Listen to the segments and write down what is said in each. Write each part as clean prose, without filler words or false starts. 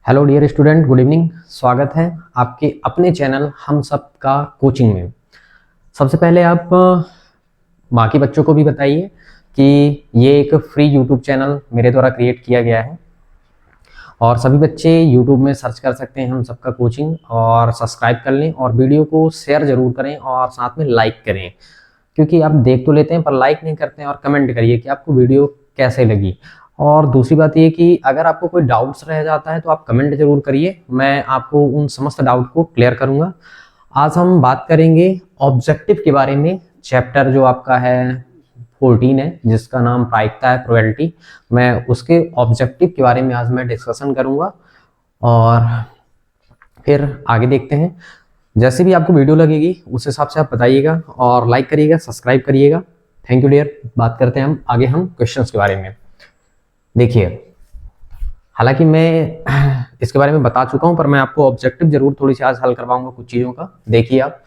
Hello dear student, good evening. स्वागत है आपके अपने चैनल हम सब का कोचिंग में। सबसे पहले आप बाकी बच्चों को भी बताइए कि ये एक फ्री यूट्यूब चैनल मेरे द्वारा क्रिएट किया गया है और सभी बच्चे यूट्यूब में सर्च कर सकते हैं हम सबका कोचिंग और सब्सक्राइब कर लें और वीडियो को शेयर जरूर करें और साथ में लाइक करें, क्योंकि आप देख तो लेते हैं पर लाइक नहीं करते हैं। और कमेंट करिए कि आपको वीडियो कैसे लगी। और दूसरी बात ये कि अगर आपको कोई डाउट्स रह जाता है तो आप कमेंट जरूर करिए, मैं आपको उन समस्त डाउट को क्लियर करूंगा। आज हम बात करेंगे ऑब्जेक्टिव के बारे में। चैप्टर जो आपका है 14 है, जिसका नाम प्रायिकता है, प्रोबेबिलिटी। मैं उसके ऑब्जेक्टिव के बारे में आज मैं डिस्कशन करूंगा और फिर आगे देखते हैं। जैसे भी आपको वीडियो लगेगी उस हिसाब से आप बताइएगा और लाइक करिएगा, सब्सक्राइब करिएगा। Thank you dear. बात करते हैं हम आगे क्वेश्चंस के बारे में। देखिए, हालांकि मैं इसके बारे में बता चुका हूं पर मैं आपको ऑब्जेक्टिव जरूर थोड़ी सी आज हल करवाऊंगा कुछ चीजों का। देखिए आप,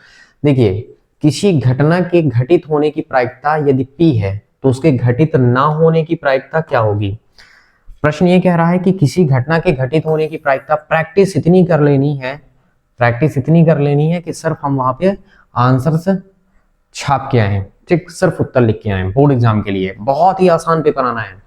देखिए किसी घटना के घटित होने की प्रायिकता यदि P है तो उसके घटित ना होने की प्रायिकता क्या होगी। प्रश्न ये कह रहा है कि किसी घटना के घटित होने की प्रायिकता, प्रैक्टिस इतनी कर लेनी है कि सिर्फ हम वहां पे आंसर से छाप के आए, ठीक, सिर्फ उत्तर लिख के आए बोर्ड एग्जाम के लिए। बहुत ही आसान पेपर आना है।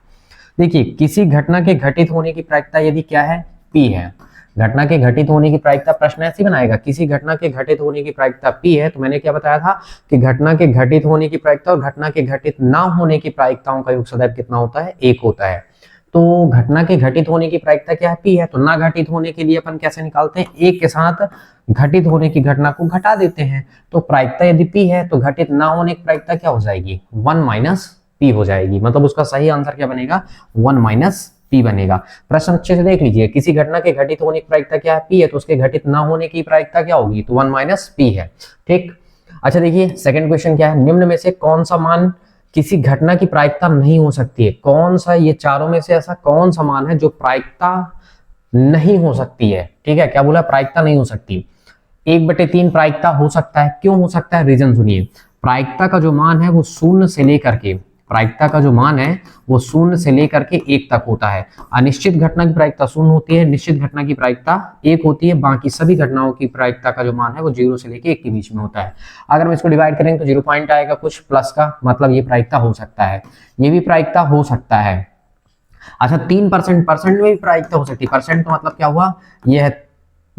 देखिए, किसी घटना के घटित होने की प्रायिकता यदि क्या है, P है। घटना के घटित होने की प्रायिकता, प्रश्न ऐसे बनाएगा, किसी घटना के घटित होने की प्रायिकता P है। तो मैंने क्या बताया था कि घटना के घटित होने की प्रायिकता और घटना के घटित ना होने की प्रायिकताओं का योग सदैव कितना होता है, 1 होता है। तो घटना के घटित होने की प्रायिकता क्या है, P है। तो ना घटित होने के लिए अपन कैसे निकालते हैं, 1 के साथ घटित होने की घटना को घटा देते हैं। तो प्रायिकता यदि P है तो घटित ना होने की प्रायिकता क्या हो जाएगी, 1 माइनस P हो जाएगी। मतलब उसका सही आंसर क्या बनेगा, 1 माइनस P बनेगा। प्रश्न अच्छे से देख लीजिए, किसी घटना के घटित होने की प्रायिकता क्या है, P है। तो उसके घटित ना होने की प्रायिकता क्या होगी, तो 1 माइनस P है, ठीक। अच्छा देखिए, सेकंड क्वेश्चन क्या है, निम्न में से कौन सा मान किसी घटना की प्रायिकता नहीं हो सकती है। कौन सा, ये चारों में से ऐसा कौन सा मान है जो प्रायिकता नहीं हो सकती है। ठीक है, क्या बोला, प्रायिकता नहीं हो सकती। 1/3 प्रायिकता हो सकता है। क्यों हो सकता है, रीजन सुनिए। प्रायिकता का जो मान है वो शून्य से लेकर के, प्रायिकता का जो मान है वो 0 से लेकर के 1 तक होता है। अनिश्चित घटना की प्रायिकता 0 होती है, निश्चित घटना की प्रायिकता 1 होती है। बाकी सभी घटनाओं की प्रायिकता का जो मान है वो 0 से लेकर 1 के बीच में होता है। अगर हम इसको डिवाइड करेंगे तो 0 पॉइंट आएगा कुछ प्लस का, मतलब ये प्रायिकता हो सकता है, ये भी प्रायिकता हो सकता है। अच्छा, 3% परसेंट में भी प्रायिकता हो सकती है। परसेंट का मतलब क्या हुआ, ये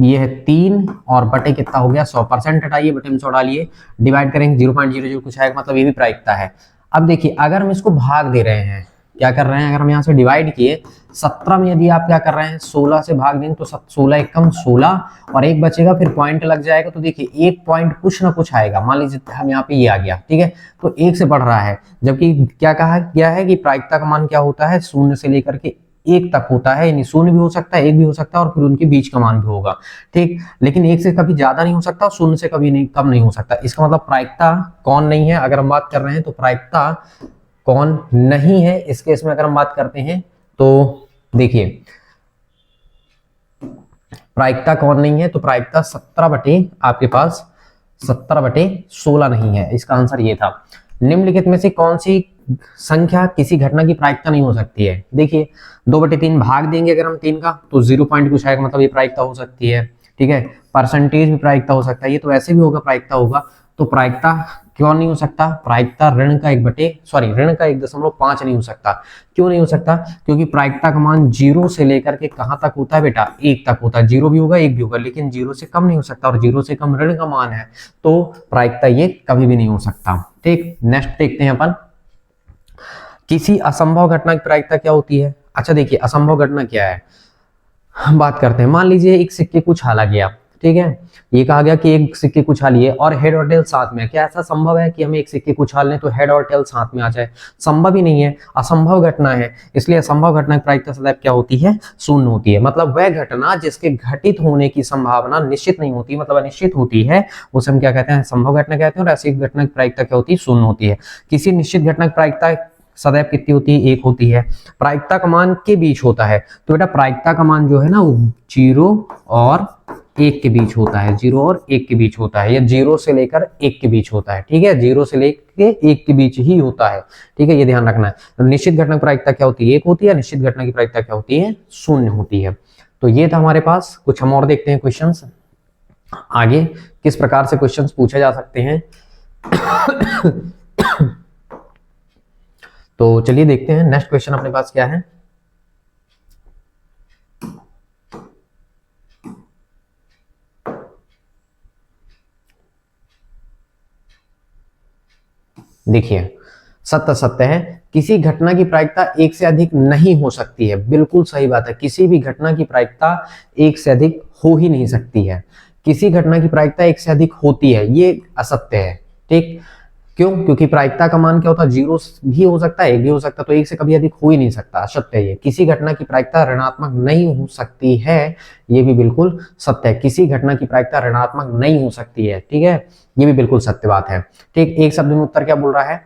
है 3 और बटे कितना हो गया 100%, हटाइए बटे में 100 डालिए, डिवाइड करेंगे 0.00 कुछ आएगा, मतलब ये भी प्रायिकता है। अब देखिए, अगर हम इसको भाग दे रहे हैं, क्या कर रहे हैं, अगर हम यहाँ से डिवाइड किए 17 में, यदि आप क्या कर रहे हैं 16 से भाग देंगे तो 16 एकम 16 और 1 बचेगा, फिर पॉइंट लग जाएगा। तो देखिए 1 पॉइंट कुछ ना कुछ आएगा। मान लीजिए हम यहाँ पे ये आ गया, ठीक है, तो 1 से बढ़ रहा है। जबकि क्या कहा गया है कि प्रायिकता का मान क्या होता है, 0 से लेकर के 1 तक होता है। यानी 0 भी हो सकता है, 1 भी हो सकता है और फिर उनके बीच का मान भी होगा, ठीक। लेकिन 1 से कभी ज्यादा नहीं हो सकता, 0 से कभी नहीं कम नहीं हो सकता। इसका मतलब प्रायिकता कौन नहीं है, अगर हम बात कर रहे हैं तो प्रायिकता कौन नहीं है इस केस में अगर हम बात करते हैं तो देखिए, प्रायिकता कौन नहीं है, तो प्रायिकता 17/16 नहीं है। इसका आंसर ये था। निम्नलिखित में से कौन सी संख्या किसी घटना की प्रायिकता नहीं हो सकती है। देखिए, 2/3 भाग देंगे अगर हम 3 का तो 0 पॉइंट कुछ आएगा, मतलब ये प्रायिकता हो सकती है, ठीक है। परसेंटेज भी प्रायिकता हो सकता है, ये तो ऐसे भी होगा, प्रायिकता होगा। तो प्रायिकता क्यों नहीं हो सकता, प्रायिकता ऋण का 1/5 नहीं हो सकता। क्यों नहीं हो सकता, क्योंकि प्रायिकता का मान 0 से लेकर के कहां तक होता है बेटा, 1 तक होता है। 0 भी होगा, 1 भी होगा, लेकिन 0 से कम नहीं हो सकता, और 0 से कम ऋण का मान है, तो प्रायिकता ये कभी भी नहीं हो सकता, ठीक। नेक्स्ट देखते हैं अपन, किसी असंभव घटना की प्रायिकता क्या होती है। अच्छा देखिए, असंभव घटना क्या है, हम बात करते हैं। मान लीजिए एक सिक्के को उछाला गया, ठीक है, ये कहा गया कि एक सिक्के को उछालिए और हेड और टेल साथ में। क्या ऐसा संभव है कि हमें एक सिक्के को उछालने तो हेड और टेल साथ में आ जाए, संभव ही नहीं है, असंभव घटना है। इसलिए असंभव घटना की प्रायिकता सदैव क्या होती है, 0 होती है। मतलब वह घटना जिसके घटित होने की संभावना निश्चित नहीं होती, मतलब अनिश्चित होती है, उसे हम क्या कहते हैं, संभव घटना कहते हैं। और ऐसी घटना की प्रायिकता क्या होती है, 0 होती है। किसी निश्चित घटना की प्रायिकता सदैव कितनी होती है, 1 होती है। प्रायिकता का मान के बीच होता है, तो बेटा प्रायिकता का मान जो है ना वो 0 और 1 के बीच होता है, 0 और 1 के बीच होता है, या 0 से लेकर 1 के बीच होता है, ठीक है। 0 से लेकर 1 के बीच ही होता है, ठीक है, ये ध्यान रखना है। तो निश्चित घटना की प्रायिकता क्या होती है, 1 होती है। निश्चित घटना की प्रायिकता क्या होती है, 0 होती है। तो ये था हमारे पास। कुछ हम और देखते हैं क्वेश्चंस आगे किस प्रकार से क्वेश्चंस पूछे जा सकते हैं। तो चलिए देखते हैं नेक्स्ट क्वेश्चन अपने पास क्या है। देखिए, सत्य सत्य है, किसी घटना की प्रायिकता एक से अधिक नहीं हो सकती है। बिल्कुल सही बात है, किसी भी घटना की प्रायिकता एक से अधिक हो ही नहीं सकती है। किसी घटना की प्रायिकता एक से अधिक होती है, ये असत्य है। ठीक, क्यों? क्योंकि प्रायिकता का मान क्या होता है, 0 भी हो सकता है, 1 भी हो सकता है, तो 1 से कभी अधिक हो ही नहीं सकता। असत्य है ये। किसी घटना की प्रायिकता ऋणात्मक नहीं हो सकती है, ये भी बिल्कुल सत्य है। किसी घटना की प्रायिकता ऋणात्मक नहीं हो सकती है, ठीक है, ये भी बिल्कुल सत्य बात है। ठीक, एक शब्द में उत्तर क्या बोल रहा है,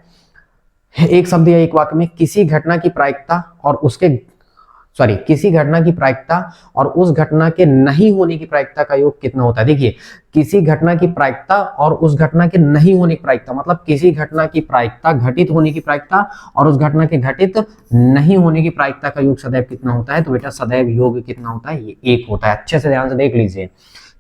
एक शब्द या एक वाक्य में किसी घटना की प्रायिकता और किसी घटना की प्रायिकता और उस घटना के नहीं होने की प्रायिकता का योग कितना होता है। देखिए, किसी घटना की प्रायिकता और उस घटना के नहीं होने की प्रायिकता, मतलब किसी घटना की प्रायिकता, घटित होने की प्रायिकता और उस घटना के घटित नहीं होने की प्रायिकता का योग सदैव कितना होता है। तो बेटा सदैव योग कितना होता है, ये 1 होता है। अच्छे से ध्यान से देख लीजिए।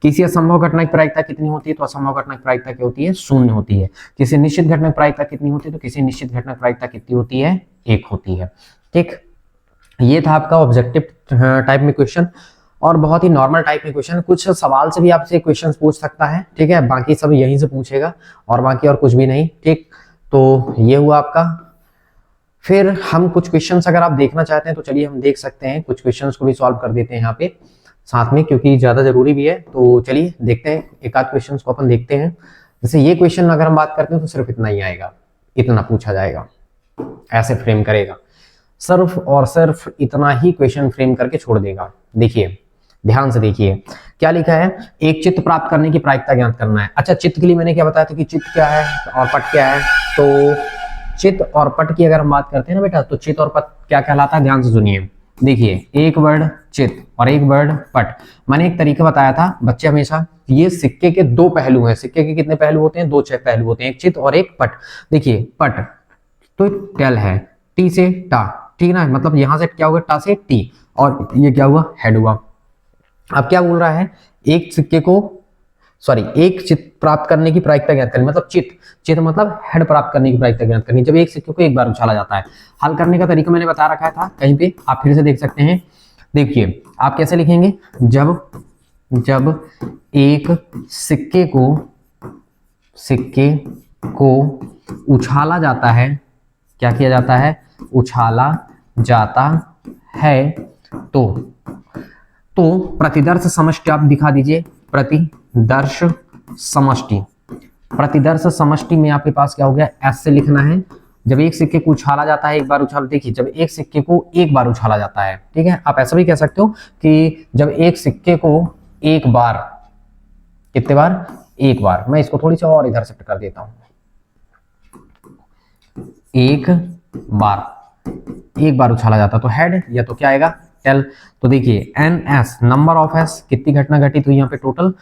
किसी असंभव घटना की प्रायिकता कितनी होती है, तो असंभव घटना की प्रायिकता क्या होती है, 0 होती है। किसी निश्चित घटना की प्रायिकता कितनी होती है, तो किसी निश्चित घटना की प्रायिकता कितनी होती है, 1 होती है। ठीक, ये था आपका ऑब्जेक्टिव टाइप में क्वेश्चन और बहुत ही नॉर्मल टाइप में क्वेश्चन। कुछ सवाल से भी आपसे क्वेश्चन पूछ सकता है, ठीक है, बाकी सब यहीं से पूछेगा और बाकी और कुछ भी नहीं। ठीक, तो ये हुआ आपका। फिर हम कुछ क्वेश्चंस अगर आप देखना चाहते हैं तो चलिए हम देख सकते हैं, कुछ क्वेश्चंस को भी सॉल्व कर देते हैं यहाँ पे साथ में, क्योंकि ज्यादा जरूरी भी है। तो चलिए देखते हैं, एक आध क्वेश्चंस को अपन देखते हैं। जैसे ये क्वेश्चन अगर हम बात करते हैं तो सिर्फ इतना ही आएगा, इतना पूछा जाएगा, ऐसे फ्रेम करेगा, सिर्फ और सिर्फ इतना ही क्वेश्चन फ्रेम करके छोड़ देगा। देखिए ध्यान से देखिए क्या लिखा है, एक चित्त प्राप्त करने की प्रायिकता ज्ञात करना है। अच्छा, चित्त के लिए मैंने क्या बताया था कि चित्त क्या है और पट क्या है। तो चित्त और पट की अगर हम बात करते हैं ना बेटा, तो चित्त और पट क्या कहलाता है, ध्यान से सुनिए। देखिए, एक वर्ड चित्त और एक वर्ड पट। मैंने एक तरीका बताया था बच्चे हमेशा, ये सिक्के के 2 पहलू हैं। सिक्के के कितने पहलू होते हैं, 2 पहलू होते हैं, एक चित्त और एक पट। देखिए पट तो टेल है, टी से टा, ठीक ना, मतलब यहां से क्या होगा, टा से टी, और ये क्या हुआ, हेड हुआ। अब क्या बोल रहा है, एक सिक्के को एक चित्त प्राप्त करने की प्रायिकता ज्ञात करनी, मतलब चित्त मतलब हेड प्राप्त करने की प्रायिकता ज्ञात करनी, जब एक सिक्के को एक बार उछाला जाता है। हल करने का तरीका मैंने बता रखा था कहीं पे, आप फिर से देख सकते हैं। देखिए आप कैसे लिखेंगे, जब एक सिक्के को उछाला जाता है, क्या किया जाता है, उछाला जाता है, तो प्रतिदर्श समष्टि आप दिखा दीजिए। प्रतिदर्श समष्टि में आपके पास क्या हो गया, एस से लिखना है। जब एक सिक्के को उछाला जाता है, एक बार उछाल, देखिए जब एक सिक्के को एक बार उछाला जाता है, ठीक है, आप ऐसा भी कह सकते हो कि जब एक सिक्के को एक बार, कितने बार, एक बार। मैं इसको थोड़ी सी और इधर शिफ्ट कर देता हूं, एक बार उछाला जाता तो हेड, या तो क्या आएगा, टेल। तो देखिए NS, नंबर ऑफ एस, कितनी घटना घटी, तो यहाँ पे टोटल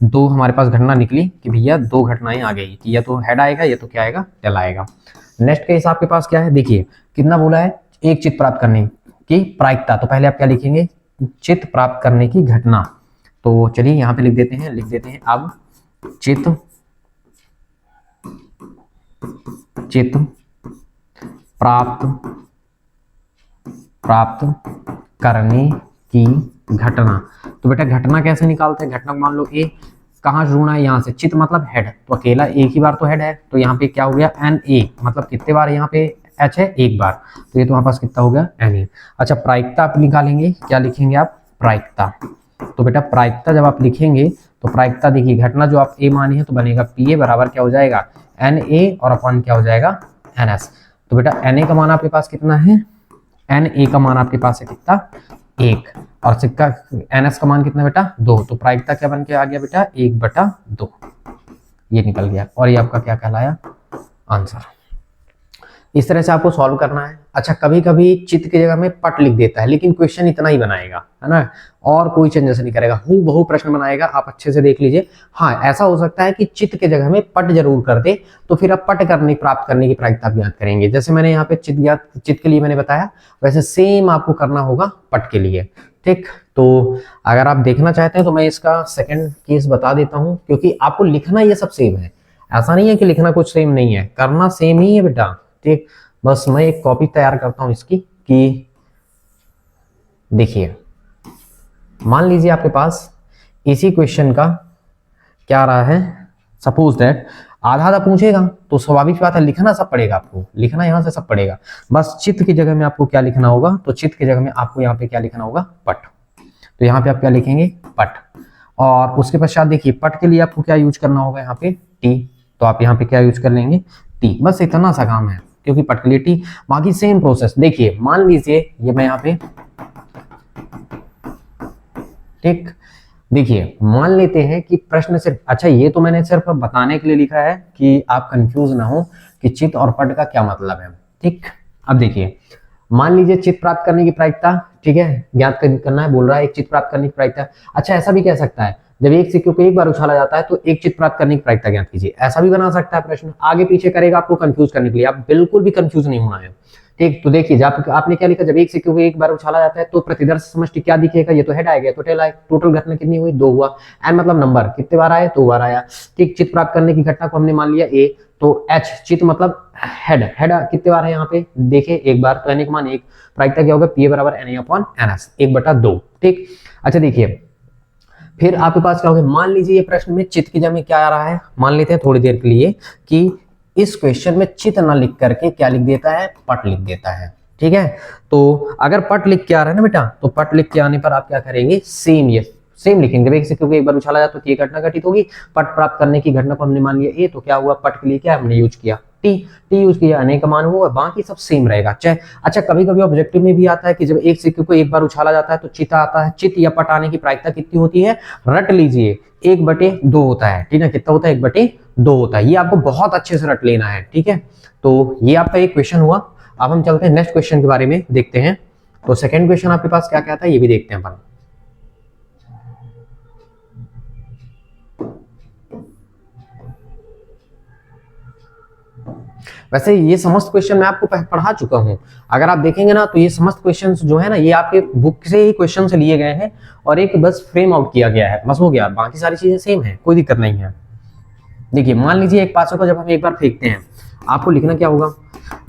2 हमारे पास घटना निकली कि भैया 2 घटनाएं आ गई, कि या तो हेड आएगा या तो क्या आएगा, टेल आएगा। नेक्स्ट केस आपके पास क्या है, देखिए कितना बोला है, एक चित्त प्राप्त करने की प्रायिकता। तो पहले आप क्या लिखेंगे, चित्त प्राप्त करने की घटना। तो चलिए यहाँ पे लिख देते हैं अब चित्त प्राप्त करने की घटना। तो बेटा घटना कैसे निकालते हैं, घटना मान लो ए, कहाँ जुड़ना है, यहाँ से, चित्त मतलब हेड, तो अकेला एक ही बार तो हेड है, तो यहाँ पे क्या हो गया, NA, मतलब कितने बार यहाँ पे H है, एक बार, तो ये तुम्हारे पास कितना हो गया, NA। अच्छा, प्रायिकता आप निकालेंगे, क्या लिखेंगे आप, प्रायिकता। तो बेटा प्रायिकता जब आप लिखेंगे तो प्रायिकता देखिए, घटना जो आप ए मानी है तो बनेगा PA बराबर क्या हो जाएगा, NA और अपन क्या हो जाएगा, NS। तो बेटा NA का मान आपके पास कितना है, NA का मान आपके पास है कितना, 1, और सिक्का NS का मान कितना बेटा, 2। तो प्रायिकता क्या बन के आ गया बेटा, 1/2, ये निकल गया, और ये आपका क्या कहलाया, आंसर। इस तरह से आपको सॉल्व करना है। अच्छा, कभी कभी चित्त की जगह में पट लिख देता है, लेकिन क्वेश्चन इतना ही बनाएगा, है ना, और कोई चेंजेस नहीं करेगा, हूबहू प्रश्न बनाएगा। आप अच्छे से देख लीजिए। हाँ, ऐसा हो सकता है कि चित्त के जगह में पट जरूर कर दे, तो फिर आप पट प्राप्त करने की प्रायिकता ज्ञात करेंगे। जैसे मैंने यहाँ पे चित्त के लिए मैंने बताया, वैसे सेम आपको करना होगा पट के लिए। ठीक, तो अगर आप देखना चाहते हैं तो मैं इसका सेकंड केस बता देता हूं, क्योंकि आपको लिखना ये सब सेम है, ऐसा नहीं है कि लिखना कुछ सेम नहीं है, करना सेम ही है बेटा। ठीक, बस मैं एक कॉपी तैयार करता हूं इसकी कि देखिए, मान लीजिए आपके पास इसी क्वेश्चन का क्या रहा है, सपोज दैट आधा आधा पूछेगा तो स्वाभाविक बात है लिखना सब पड़ेगा, आपको लिखना यहाँ से सब पड़ेगा। बस चित्त की जगह में आपको क्या लिखना होगा, तो चित्त की जगह में आपको यहाँ पे क्या लिखना होगा, पट। तो यहाँ पे आप क्या लिखेंगे, पट। और उसके पश्चात देखिए पट के लिए आपको क्या यूज करना होगा, यहाँ पे टी, तो आप यहाँ पे क्या यूज कर लेंगे, टी। बस इतना सा काम है, क्योंकि पट के लिए टी, बाकी सेम प्रोसेस। देखिए मान लीजिए ये मैं यहाँ पे, ठीक, देखिए मान लेते हैं कि प्रश्न सिर्फ, अच्छा ये तो मैंने सिर्फ बताने के लिए लिखा है कि आप कंफ्यूज ना हो कि चित्त और पट का क्या मतलब है। ठीक, अब देखिए मान लीजिए चित्त प्राप्त करने की प्रायिकता, ठीक है, ज्ञात करना है, बोल रहा है एक चित्त प्राप्त करने की प्रायिकता। अच्छा ऐसा भी कह सकता है, जब एक सिक्के को एक बार उछाला जाता है तो एक चित्त प्राप्त करने की प्रायिकता ज्ञात कीजिए, ऐसा भी बना सकता है प्रश्न। आगे पीछे करेगा आपको कंफ्यूज करने के लिए, आप बिल्कुल भी कंफ्यूज नहीं होना है। ठीक, तो देखिए जब आपने क्या लिखा, जब एक सिक्के को एक बार उछाला जाता है तो प्रतिदर्श समष्टि क्या दिखेगा, ये तो हेड आएगा, तो टेल आए, टोटल घटना कितनी हुई, 2 हुआ। एन मतलब नंबर, कितने बार आया, 2 बार आया। ठीक, चित्त प्राप्त करने की घटना को हमने मान लिया ए, तो एच चित्त मतलब हेड, हेड कितने बार है यहाँ पे, देखे एक बार, तो एन का मान 1, प्रायिकता क्या होगा, पी बराबर एन अपॉन एन एस, 1/2। ठीक, अच्छा देखिए फिर आपके पास क्या होगा, मान लीजिए ये प्रश्न में चित्त की जगह में क्या आ रहा है, मान लेते हैं थोड़ी देर के लिए कि इस क्वेश्चन में चित्त ना लिख करके क्या लिख देता है, पट लिख देता है। ठीक है, तो अगर पट लिख के आ रहा है ना बेटा, तो पट लिख के आने पर आप क्या करेंगे, सेम ये सेम लिखेंगे। एक सिक्के को एक बार उछाला जाता तो ये घटना घटित होगी, पट प्राप्त करने की घटना को हमने मान लिया ए, तो क्या हुआ, पट के लिए क्या हमने यूज किया, टी, टी यूज किया, अनेक मान हुआ, बाकी सब सेम रहेगा। चाहे अच्छा कभी कभी ऑब्जेक्टिव में भी आता है कि जब एक सिक्के को एक बार उछाला जाता है तो चित्त आता है, चित्त या पट आने की प्रायिकता कितनी होती है, रट लीजिए 1/2 होता है। ठीक है, कितना होता है, 1/2 होता है। ये आपको बहुत अच्छे से रट लेना है। ठीक है, तो ये आपका एक क्वेश्चन हुआ। अब हम चलते हैं नेक्स्ट क्वेश्चन के बारे में देखते हैं। तो सेकंड क्वेश्चन आपके पास क्या क्या था ये भी देखते हैं अपन। वैसे ये समस्त क्वेश्चन मैं आपको पढ़ा चुका हूं, अगर आप देखेंगे ना तो ये समस्त क्वेश्चंस जो है ना ये आपके बुक से ही क्वेश्चन से लिए गए हैं और एक बस फ्रेम आउट किया गया है, बस हो गया, बाकी सारी चीजें सेम है, कोई दिक्कत नहीं है। देखिए मान लीजिए एक पासों को जब हम एक बार फेंकते हैं, आपको लिखना क्या होगा,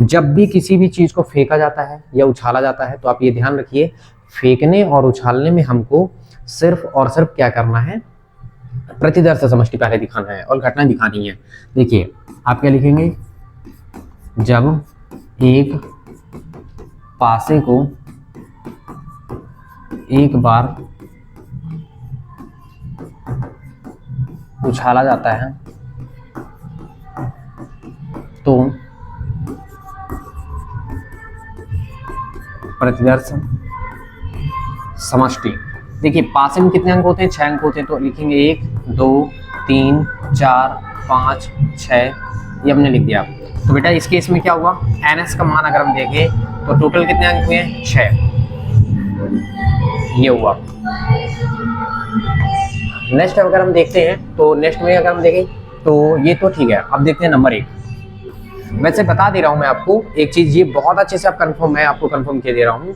जब भी किसी भी चीज को फेंका जाता है या उछाला जाता है तो आप ये ध्यान रखिए, फेंकने और उछालने में हमको सिर्फ और सिर्फ क्या करना है, प्रतिदर्श समष्टि पहले दिखाना है और घटना दिखानी है। देखिए आप क्या लिखेंगे, जब एक पासे को एक बार उछाला जाता है तो प्रतिदर्श समष्टि, देखिए पासे में कितने अंक होते हैं, 6 अंक होते हैं, तो लिखेंगे 1 2 3 4 5 6, ये हमने लिख दिया। तो बेटा इस केस में क्या हुआ, NS का मान अगर हम देखें तो टोटल कितने अंक हुए हैं, 6, ये हुआ। नेक्स्ट अगर हम देखते हैं तो नेक्स्ट में अगर हम देखें तो ये तो ठीक है। अब देखते हैं नंबर 1। वैसे बता दे रहा हूं मैं आपको एक चीज, ये बहुत अच्छे से आप कंफर्म, मैं आपको कंफर्म किया दे रहा हूं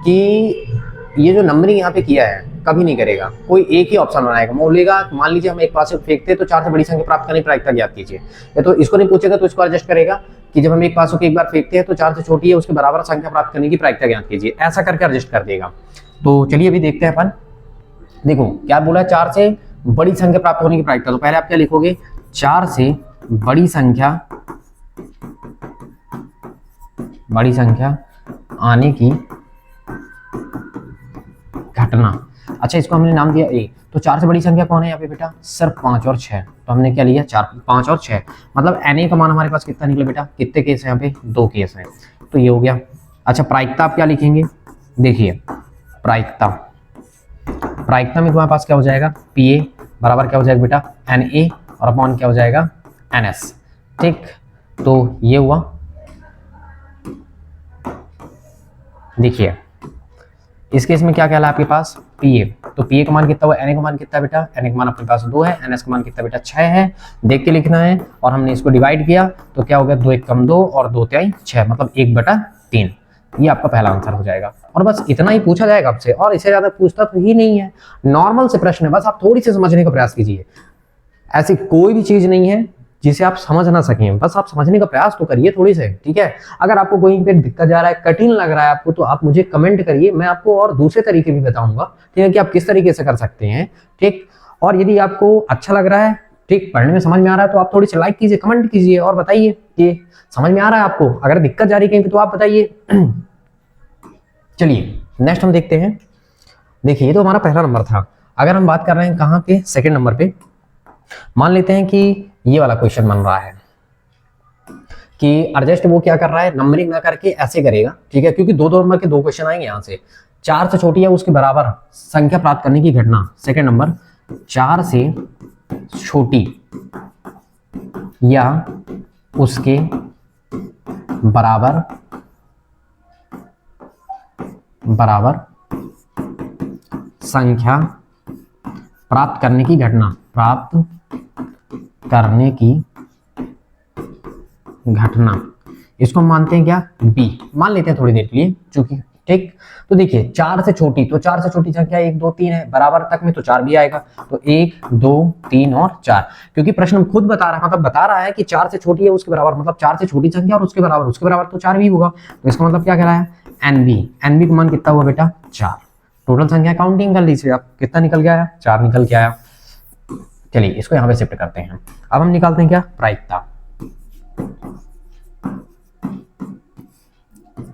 कि ये जो नंबरिंग यहाँ पे किया है कभी नहीं करेगा, कोई एक ही ऑप्शन बनाएगा, बोलेगा मान लीजिए हम एक पास से फेंकते तो 4 से बड़ी संख्या प्राप्त करने की प्रायिकता ज्ञात कीजिए, या तो इसको नहीं पूछेगा तो इसको एडजस्ट करेगा कि जब हम एक पासों को एक बार फेंकते हैं तो 4 से छोटी है उसके बराबर संख्या प्राप्त करने की प्रायिकता ज्ञात कीजिए, ऐसा करके एडजस्ट कर देगा। तो चलिए अभी देखते हैं अपन। देखो क्या बोला है, 4 से बड़ी संख्या प्राप्त होने की प्रायिकता, तो पहले आप क्या लिखोगे, 4 से बड़ी संख्या आने की घटना। अच्छा इसको हमने नाम दिया ए, तो 4 से बड़ी संख्या कौन है यहाँ पे बेटा, सिर्फ 5 और 6, तो हमने क्या लिया 4 5 और 6, मतलब Na का मान हमारे पास कितना निकला बेटा, कितने केस है यहाँ पे, 2 केस है, तो ये हो गया। अच्छा प्रायिकता आप क्या लिखेंगे, देखिए प्रायिकता में तुम्हारे पास क्या हो जाएगा, Pa बराबर क्या हो जाएगा बेटा, Na और अपॉन क्या हो जाएगा, NS। ठीक, तो ये हुआ। देखिए इस केस में क्या कहला आपके पास, Pa, तो Pa का मान कितना हुआ, Na का मान कितना है बेटा, Na का मान अपने पास 2 है, NS का मान कितना बेटा 6 है, देख के लिखना है, और हमने इसको डिवाइड किया तो क्या हो गया, 2 1 कम 2 और 2 3 6, मतलब 1/3। ये आपका पहला आंसर हो जाएगा। और बस इतना ही पूछा जाएगा आपसे, और इससे ज्यादा पूछता तो ही नहीं है। नॉर्मल से प्रश्न है, बस आप थोड़ी सी समझने का प्रयास कीजिए। ऐसी कोई भी चीज नहीं है जिसे आप समझ ना सकें, बस आप समझने का प्रयास तो करिए थोड़ी से, ठीक है। अगर आपको कोई पे दिक्कत जा रहा है, कठिन लग रहा है आपको, तो आप मुझे कमेंट करिए, मैं आपको और दूसरे तरीके भी बताऊंगा, ठीक है, कि आप किस तरीके से कर सकते हैं, ठीक। और यदि आपको अच्छा लग रहा है, ठीक, पढ़ने में समझ में आ रहा है, तो आप थोड़ी सी लाइक कीजिए, कमेंट कीजिए और बताइए कि समझ में आ रहा है आपको। अगर दिक्कत जा रही कहीं पे तो आप बताइए। चलिए नेक्स्ट हम देखते हैं। देखिए ये तो हमारा पहला नंबर था। अगर हम बात कर रहे हैं कहाँ पे, सेकंड नंबर पे, मान लेते हैं कि ये वाला क्वेश्चन बन रहा है कि अर्जेस्ट वो क्या कर रहा है, नंबरिंग ना करके ऐसे करेगा, ठीक है, क्योंकि दो दो नंबर के दो क्वेश्चन आएंगे यहाँ से। 4 से छोटी है उसके बराबर संख्या प्राप्त करने की घटना, सेकंड नंबर, 4 से छोटी या उसके बराबर संख्या प्राप्त करने की घटना, प्राप्त करने की घटना, इसको हम मानते हैं क्या, बी मान लेते हैं थोड़ी देर के लिए, चूंकि, ठीक। तो देखिए 4 से छोटी, तो 4 से छोटी संख्या 1 2 3 है, बराबर तक में तो 4 भी आएगा, तो 1 2 3 और 4, क्योंकि प्रश्न खुद बता रहा है, मतलब बता रहा है कि 4 से छोटी है उसके बराबर, मतलब 4 से छोटी संख्या और उसके बराबर तो 4 भी होगा। तो इसका मतलब क्या कह रहा है, एनबी का मान कितना हुआ बेटा, 4। टोटल संख्या काउंटिंग कर लीजिए आप, कितना निकल के आया, 4 निकल के आया। चलिए इसको यहाँ पे शिफ्ट करते हैं। अब हम निकालते हैं क्या, प्रायिकता।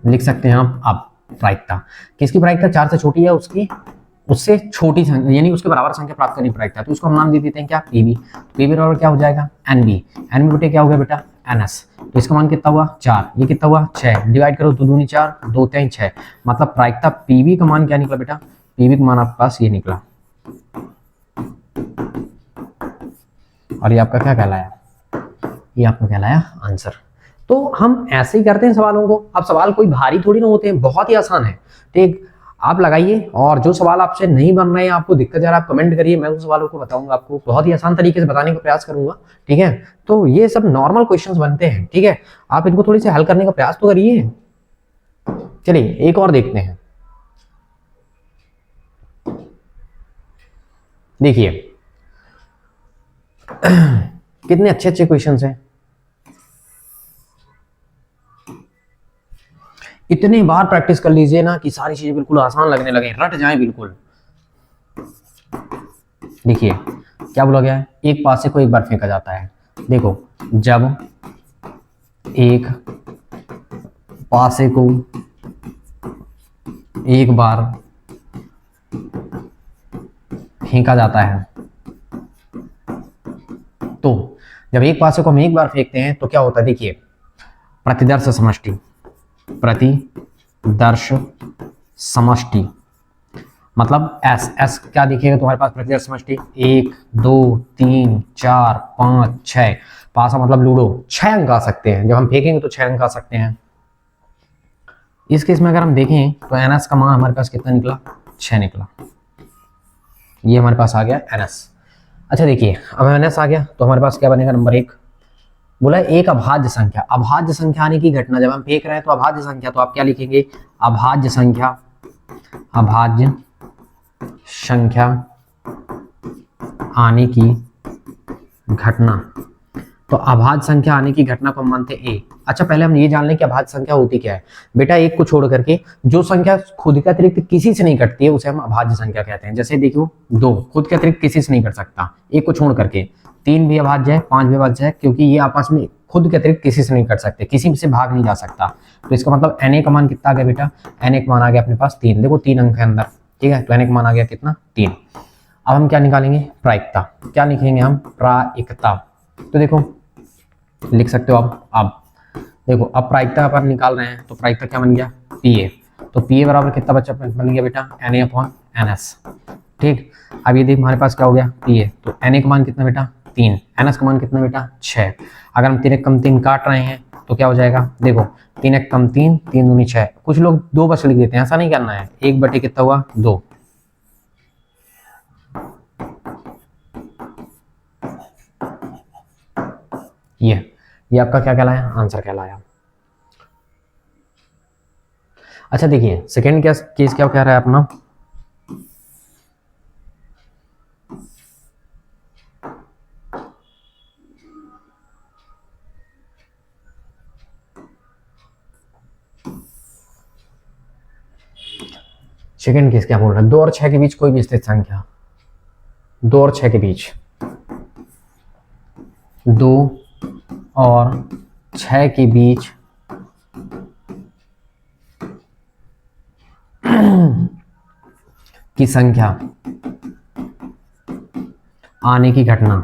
लिख सकते हैं आप अब प्रायिकता, किसकी प्रायिकता, 4 से छोटी है उसकी, उससे छोटी संख्या यानी उसके बराबर संख्या प्राप्त करनी प्रायिकता, तो उसको हम नाम दे देते हैं क्या, पीबी। पीबी बराबर क्या हो जाएगा, एनबी। एनबी बटे क्या हो गया बेटा, एनएस। तो इसका मान कितना हुआ, 4, ये कितना हुआ, 6, डिवाइड करो, 2 दूनी 4, 2 3 6, मतलब प्रायिकता पीबी का मान क्या निकला बेटा, पीबी का मान आपके पास ये निकला। और ये आपका क्या कहलाया, ये आपका कहलाया आंसर। तो हम ऐसे ही करते हैं सवालों को। अब सवाल कोई भारी थोड़ी ना होते हैं, बहुत ही आसान है, ठीक। आप लगाइए, और जो सवाल आपसे नहीं बन रहे हैं, आपको दिक्कत जा रहा है, आप कमेंट करिए, मैं उन सवालों को बताऊंगा, आपको बहुत ही आसान तरीके से बताने का प्रयास करूंगा, ठीक है। तो ये सब नॉर्मल क्वेश्चंस बनते हैं, ठीक है, आप इनको थोड़ी सी हल करने का प्रयास तो करिए। चलिए एक और देखते हैं। देखिए कितने अच्छे अच्छे क्वेश्चंस हैं, इतनी बार प्रैक्टिस कर लीजिए ना कि सारी चीजें बिल्कुल आसान लगने लगे, रट जाएं बिल्कुल। देखिए क्या बोला गया है, एक पासे को एक बार फेंका जाता है। देखो जब एक पासे को एक बार फेंका जाता है, तो जब एक पासे को हम एक बार फेंकते हैं तो क्या होता है, देखिए प्रतिदर्श समष्टि, प्रतिदर्श समष्टि मतलब एस, एस क्या दिखेगा तुम्हारे पास, प्रतिदर्श समष्टि 1 2 3 4 5 6, पासा मतलब लूडो, 6 अंक आ सकते हैं, जब हम फेंकेंगे तो 6 अंक आ सकते हैं। इस केस में अगर हम देखें तो एनएस का मान हमारे पास कितना निकला, 6 निकला, ये हमारे पास आ गया एनएस। अच्छा देखिए अब एनएस आ गया तो हमारे पास क्या बनेगा, नंबर 1 बोला एक अभाज्य संख्या, अभाज्य संख्या आने की घटना, जब हम फेंक रहे हैं तो अभाज्य संख्या, तो आप क्या लिखेंगे, अभाज्य संख्या, अभाज्य संख्या आने की घटना, तो अभाज्य संख्या आने की घटना को हम मानते हैं ए। अच्छा पहले हम ये जान लें कि अभाज्य संख्या होती क्या है बेटा, एक को छोड़ करके जो संख्या खुद के अतिरिक्त किसी से नहीं कटती है उसे हम अभाज्य संख्या कहते हैं। जैसे देखो 2 खुद के अतिरिक्त किसी से नहीं कट सकता, एक को छोड़ करके, 3 भी अभाज्य है, 5 भी अभाज्य है, क्योंकि ये आपस में खुद के अतिरिक्त किसी से नहीं कट सकते, किसी से भाग नहीं जा सकता। तो इसका मतलब Na का मान कितना आ गया बेटा, Na का मान आ गया अपने पास 3, देखो 3 अंक है अंदर, ठीक है, तो Na का मान आ गया कितना, 3। अब हम क्या निकालेंगे, प्रायिकता, क्या लिखेंगे हम, प्रायिकता। तो देखो लिख सकते हो आप, अब देखो अब प्रायिकता अपन निकाल रहे हैं, तो प्रायिकता क्या बन गया, पीए। तो पीए बराबर कितना बच्चा बन गया बेटा, Na/NS, ठीक। अब ये देख हमारे पास क्या हो गया, पीए, तो Na का मान कितना बेटा, 3, NS का मान कितना बेटा, 6। अगर हम 3 कम 3 काट रहे हैं तो क्या हो जाएगा, देखो 3 कम 3, 3 दूनी 6, कुछ लोग 2 बस लिख देते हैं, ऐसा नहीं करना है, 1 बटे कितना हुआ, 2। ये आपका क्या कहलाया, आंसर कहलाया। अच्छा देखिए सेकेंड केस क्या कह रहा है अपना, सेकेंड केस क्या बोल रहा है, 2 और 6 के बीच कोई भी स्थित संख्या, 2 और 6 के बीच, 2 और 6 के बीच की संख्या आने की घटना,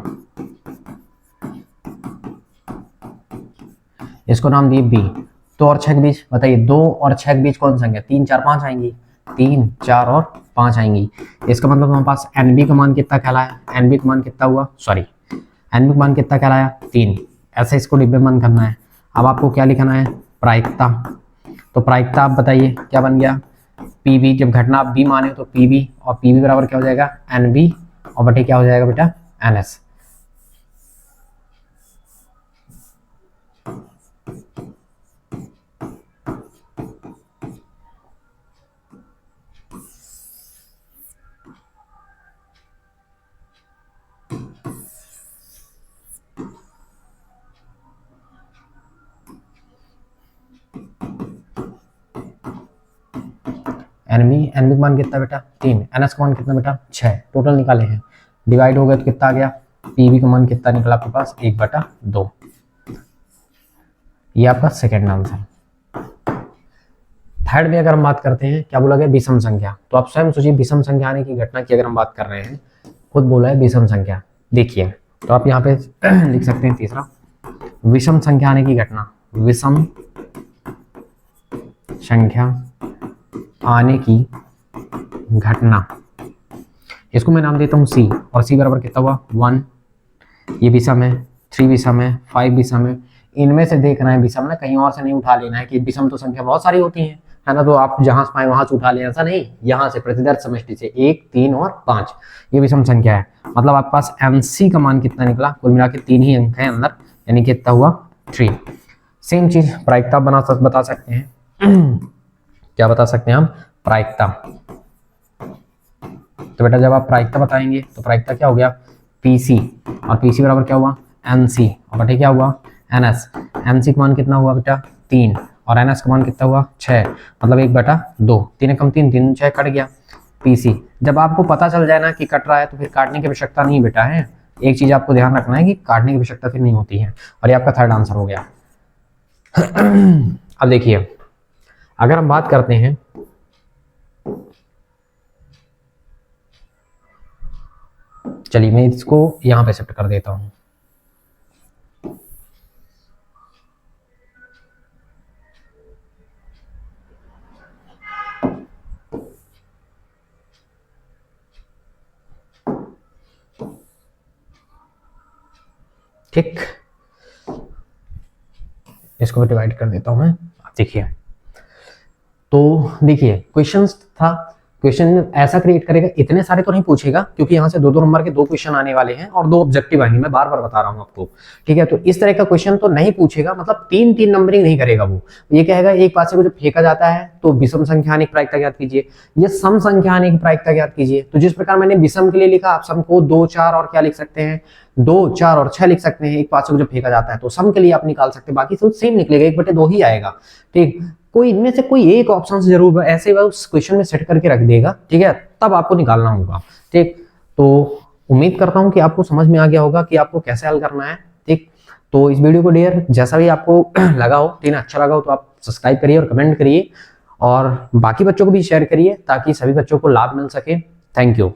इसको नाम दिए बी। 2 और 6 के बीच बताइए, 2 और 6 के बीच कौन सी संख्या, 3 4 5 आएंगी, 3 4 और 5 आएंगी। इसका मतलब हमारे पास एन बी का मान कितना कहलाया, एन बी का मान कितना हुआ, सॉरी एन बी का मान कितना कहलाया 3। ऐसे इसको डिब्बे बंद करना है। अब आपको क्या लिखना है, प्रायिकता। तो प्रायिकता आप बताइए क्या बन गया, पी बी, जब घटना आप बी माने तो पी बी, और पी बी बराबर क्या हो जाएगा एन बी, और बटे क्या हो जाएगा बेटा एन एस। एनबी का मान कितना बेटा 3, एनएस का मान कितना बेटा 6, टोटल निकाले हैं, डिवाइड हो गया तो कितना आ गया, पीबी का मान कितना निकला आपके पास 1/2। ये आपका सेकेंड आंसर। थर्ड में अगर हम बात करते हैं, क्या बोला गया विषम संख्या, तो आप स्वयं सोचिए विषम संख्या आने की घटना की अगर हम बात कर रहे हैं, खुद बोला है विषम संख्या। देखिए तो आप यहाँ पे लिख सकते हैं तीसरा, विषम संख्या आने की घटना, विषम संख्या आने की घटना, इसको मैं नाम देता हूं सी, और सी बराबर कितना हुआ 1। ये विषम है, 3 विषम है, 5 विषम है, इनमें से देखना है विषम ना, कहीं और से नहीं उठा लेना है कि विषम तो संख्या बहुत सारी होती है ना, तो आप जहां से पाए वहां से उठा लें, ऐसा नहीं, यहाँ से प्रतिदर्श समष्टि से 1 3 और 5 ये विषम संख्या है। मतलब आपके पास एमसी का मान कितना निकला, कुल मिला के 3 ही अंक है अंदर, यानी कितना हुआ 3। सेम चीज प्रायिकता बता सकते हैं क्या बता सकते हैं हम, प्रायिकता। तो बेटा जब आप प्रायिकता बताएंगे तो प्रायिकता क्या हो गया पीसी, और पीसी बराबर क्या हुआ एनसी, और बटे क्या हुआ एनएस। एनसी का मान कितना हुआ बेटा 3, और एनएस का मान कितना हुआ 6, मतलब 1/2, 3 कम 3 3 6 कट गया पीसी। जब आपको पता चल जाए ना कि कट रहा है तो फिर काटने की आवश्यकता नहीं बेटा है, एक चीज आपको ध्यान रखना है कि काटने की आवश्यकता फिर नहीं होती है, और ये आपका थर्ड आंसर हो गया। अब देखिए अगर हम बात करते हैं, चलिए मैं इसको यहां पे शिफ्ट कर देता हूं, ठीक, इसको भी डिवाइड कर देता हूं मैं। देखिए तो देखिए क्वेश्चंस था, क्वेश्चन ऐसा क्रिएट करेगा, इतने सारे तो नहीं पूछेगा क्योंकि यहाँ से 2 नंबर के 2 क्वेश्चन आने वाले हैं और 2 ऑब्जेक्टिव आएंगे, मैं बार बार बता रहा हूँ आपको, ठीक है। तो इस तरह का क्वेश्चन तो नहीं पूछेगा, मतलब 3 नंबरिंग नहीं करेगा वो, ये कहेगा एक पासे को जब फेंका जाता है तो विषम संख्या आने की प्रायिकता ज्ञात कीजिए, ये सम संख्या आने की प्रायिकता ज्ञात कीजिए। तो जिस प्रकार मैंने विषम के लिए लिखा, आप सम को 2 4 और क्या लिख सकते हैं, 2 4 और 6 लिख सकते हैं, एक पासे को जब फेंका जाता है तो सम के लिए आप निकाल सकते हैं, बाकी सब सेम निकलेगा, 1/2 ही आएगा, ठीक। कोई इनमें से कोई एक ऑप्शन जरूर ऐसे उस क्वेश्चन में सेट करके रख देगा, ठीक है, तब आपको निकालना होगा, ठीक। तो उम्मीद करता हूं कि आपको समझ में आ गया होगा कि आपको कैसे हल करना है, ठीक। तो इस वीडियो को डियर जैसा भी आपको लगा हो, ठीक है, अच्छा लगा हो तो आप सब्सक्राइब करिए और कमेंट करिए, और बाकी बच्चों को भी शेयर करिए ताकि सभी बच्चों को लाभ मिल सके। Thank you.